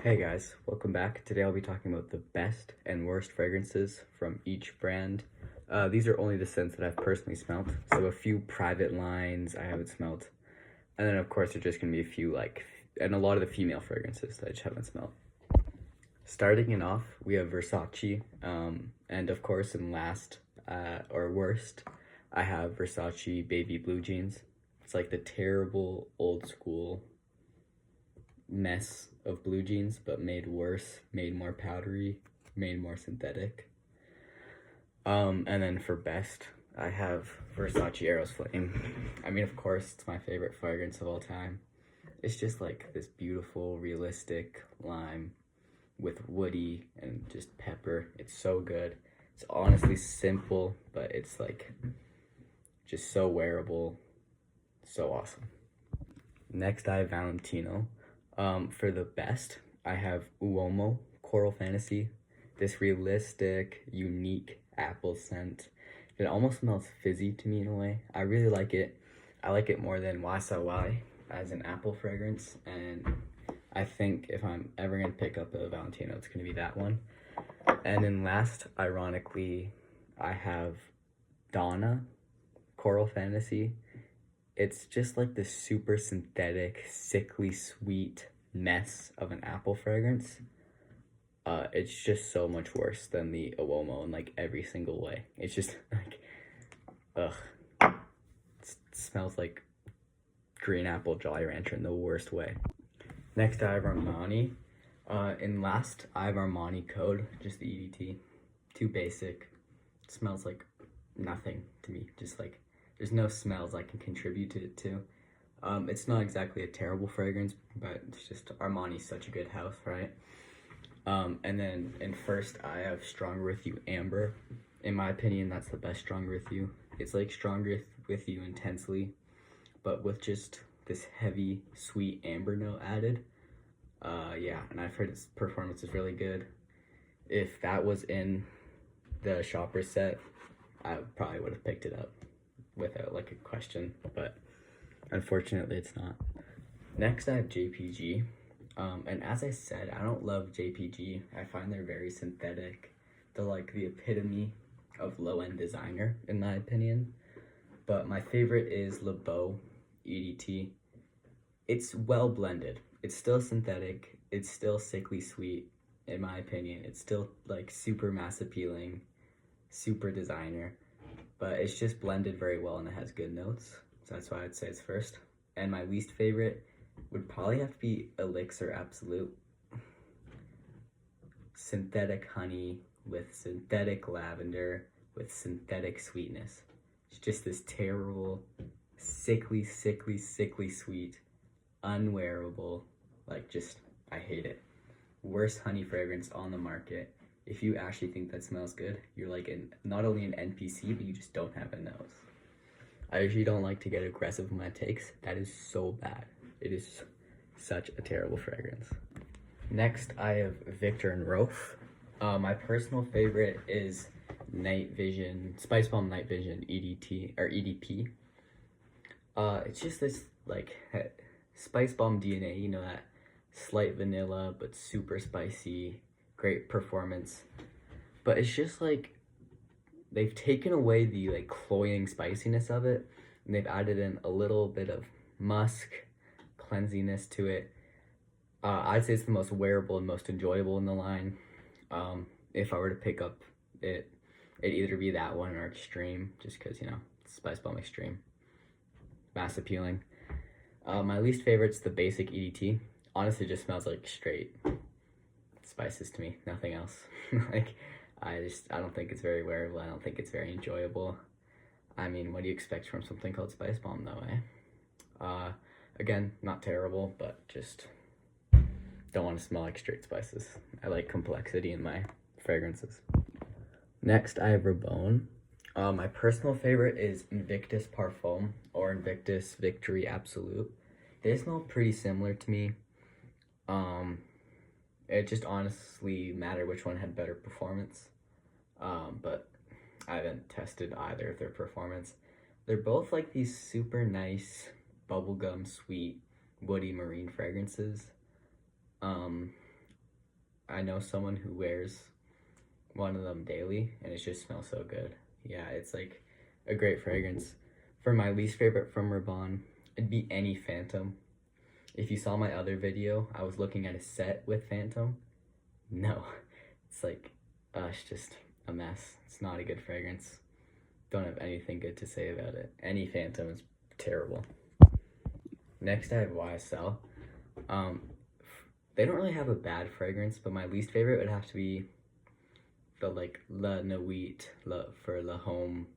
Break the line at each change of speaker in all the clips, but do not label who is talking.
Hey guys, welcome back. Today I'll be talking about the best and worst fragrances from each brand. These are only the scents that I've personally smelt, so a few private lines I haven't smelt. And then of course there's just gonna be a few and a lot of the female fragrances that I just haven't smelt. Starting it off, we have Versace, and of course in last, or worst, I have Versace Baby Blue Jeans. It's like the terrible old school mess of blue jeans, but made worse, made more powdery, made more synthetic. And then for best, I have Versace Eros Flame. I mean, of course, it's my favorite fragrance of all time. It's just like this beautiful, realistic lime with woody and just pepper. It's so good. It's honestly simple, but it's like just so wearable, so awesome. Next, I have Valentino. For the best, I have Uomo Coral Fantasy. This realistic, unique apple scent. It almost smells fizzy to me in a way. I really like it. I like it more than Wasawai as an apple fragrance, and I think if I'm ever gonna pick up a Valentino, it's gonna be that one. And then last, ironically, I have Donna Coral Fantasy. It's just like this super synthetic, sickly sweet mess of an apple fragrance. It's just so much worse than the Uomo in like every single way. It's just like, ugh. It smells like green apple Jolly Rancher in the worst way. Next, I have Armani. In last, I have Armani Code, just the EDT. Too basic. It smells like nothing to me. Just like, there's no smells I can contribute to it to. It's not exactly a terrible fragrance, but it's just Armani's such a good house, right? And then in first, I have Stronger With You Amber. In my opinion, that's the best Stronger With You. It's like Stronger With You intensely, but with just this heavy, sweet amber note added. Yeah, and I've heard its performance is really good. If that was in the shopper set, I probably would have picked it up without like a question, but unfortunately it's not. Next, I have JPG. And as I said, I don't love JPG. I find they're very synthetic. They're like the epitome of low-end designer, in my opinion. But my favorite is Le Beau EDT. It's well blended. It's still synthetic. It's still sickly sweet, in my opinion. It's still like super mass appealing, super designer. But it's just blended very well and it has good notes. So that's why I'd say it's first. And my least favorite would probably have to be Elixir Absolute. Synthetic honey with synthetic lavender with synthetic sweetness. It's just this terrible, sickly sweet, unwearable, like just, I hate it. Worst honey fragrance on the market. If you actually think that smells good, you're like not only an NPC, but you just don't have a nose. I usually don't like to get aggressive with my takes. That is so bad. It is such a terrible fragrance. Next, I have Victor and Rolf. My personal favorite is Night Vision, Spice Bomb Night Vision EDT, or EDP. It's just this, like, Spice Bomb DNA, you know, that slight vanilla, but super spicy, great performance. But it's just, like, they've taken away the, like, cloying spiciness of it, and they've added in a little bit of musk, cleansiness to it. I'd say it's the most wearable and most enjoyable in the line. If I were to pick up it, it'd either be that one or Extreme, just because, you know, Spice Bomb Extreme. Mass appealing. My least favorite's the basic EDT. Honestly, it just smells like straight spices to me, nothing else. Like, I don't think it's very wearable. I don't think it's very enjoyable. I mean, what do you expect from something called Spice Bomb, though, eh? Again, not terrible, but just don't want to smell like straight spices. I like complexity in my fragrances. Next, I have Rabone. My personal favorite is Invictus Parfum or Invictus Victory Absolute. They smell pretty similar to me. It just honestly mattered which one had better performance. But I haven't tested either of their performance. They're both like these super nice bubblegum sweet woody marine fragrances. I know someone who wears one of them daily, and it just smells so good. Yeah, it's like a great fragrance. For my least favorite from Rabanne, it'd be any Phantom. If you saw my other video, I was looking at a set with Phantom. No, it's like, it's just a mess. It's not a good fragrance. Don't have anything good to say about it. Any Phantom is terrible. Next, I have YSL. Um, they don't really have a bad fragrance, but my least favorite would have to be the like La Nuit for La Homme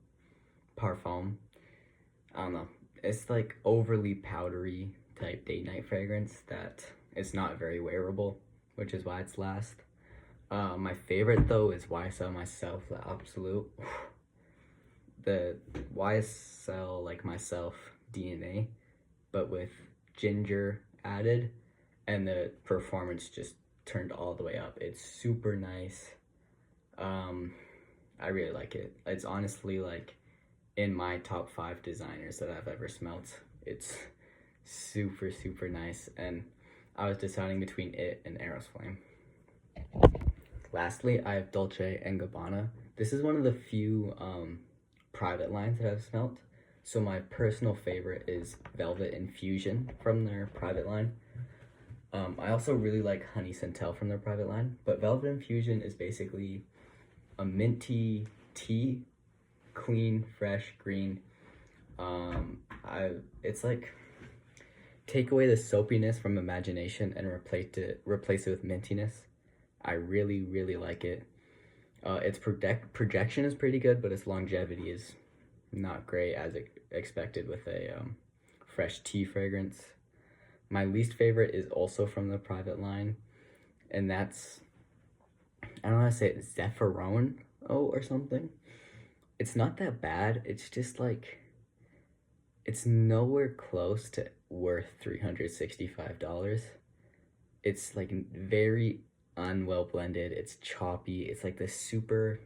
Parfum. I don't know. It's like overly powdery type date night fragrance that is not very wearable, which is why it's last. My favorite though is YSL Myself, La Absolute. The YSL like Myself DNA, but with ginger added, and the performance just turned all the way up. It's super nice. I really like it. It's honestly like in my top 5 designers that I've ever smelt. It's super, super nice, and I was deciding between it and Eros Flame. Lastly, I have Dolce & Gabbana. This is one of the few private lines that I've smelt. So my personal favorite is Velvet Infusion from their private line. I also really like Honey Santal from their private line, but Velvet Infusion is basically a minty tea, clean, fresh, green. It's like take away the soapiness from Imagination and replace it with mintiness. I really, really like it. Its projection is pretty good, but its longevity is not great as expected with a fresh tea fragrance. My least favorite is also from the private line, and that's, I don't know how to say it, Zeffarone or something. It's not that bad. It's just like, it's nowhere close to worth $365. It's like very unwell blended. It's choppy. It's like this super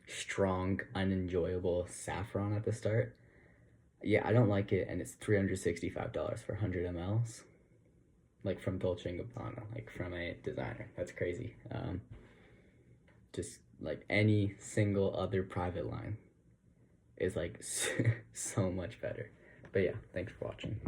strong, unenjoyable saffron at the start. Yeah, I don't like it, and it's $365 for 100 mLs. Like from Dolce & Gabbana, like from a designer. That's crazy. Just like any single other private line is like so much better. But yeah, thanks for watching.